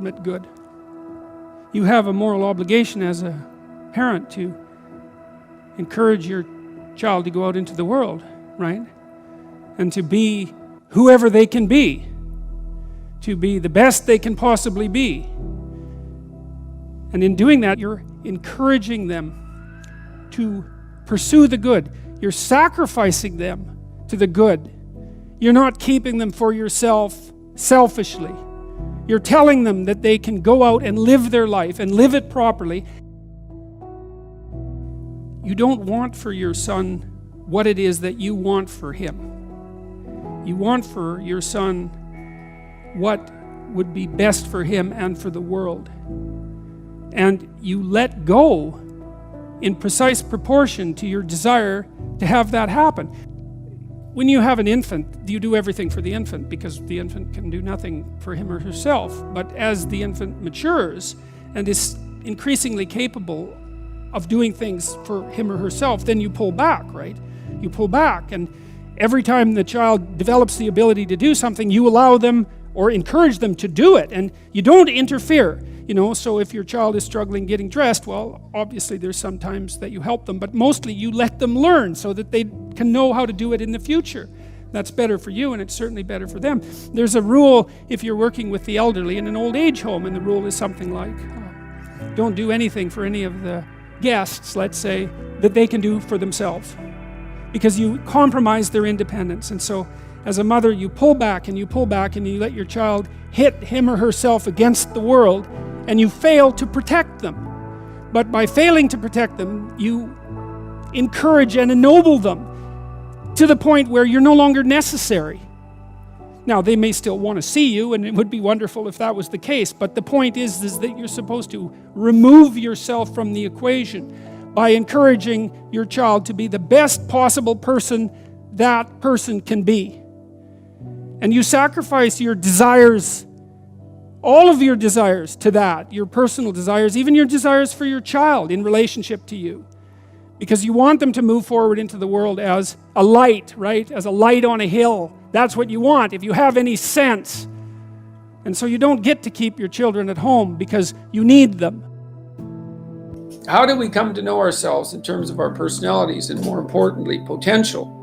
ultimate good. You have a moral obligation as a parent to encourage your child to go out into the world, right? And to be whoever they can be, to be the best they can possibly be. And in doing that, you're encouraging them to pursue the good. You're sacrificing them to the good. You're not keeping them for yourself selfishly. You're telling them that they can go out and live their life and live it properly. You don't want for your son what it is that you want for him. You want for your son what would be best for him and for the world. And you let go in precise proportion to your desire to have that happen. When you have an infant, you do everything for the infant because the infant can do nothing for him or herself. But as the infant matures and is increasingly capable of doing things for him or herself, then you pull back, right? You pull back, and every time the child develops the ability to do something, you allow them or encourage them to do it, and you don't interfere. So if your child is struggling getting dressed, well, obviously there's some times that you help them, but mostly you let them learn so that they can know how to do it in the future. That's better for you, and it's certainly better for them. There's a rule if you're working with the elderly in an old age home, and the rule is something like, don't do anything for any of the guests, let's say, that they can do for themselves, because you compromise their independence. And so as a mother, you pull back and you pull back, and you let your child hit him or herself against the world, and you fail to protect them. But by failing to protect them, you encourage and ennoble them to the point where you're no longer necessary. Now, they may still want to see you, and it would be wonderful if that was the case, but the point is that you're supposed to remove yourself from the equation by encouraging your child to be the best possible person that person can be. And you sacrifice your desires, all of your desires, to that, your personal desires, even your desires for your child in relationship to you. Because you want them to move forward into the world as a light, right? As a light on a hill. That's what you want, if you have any sense. And so you don't get to keep your children at home because you need them. How do we come to know ourselves in terms of our personalities and, more importantly, potential?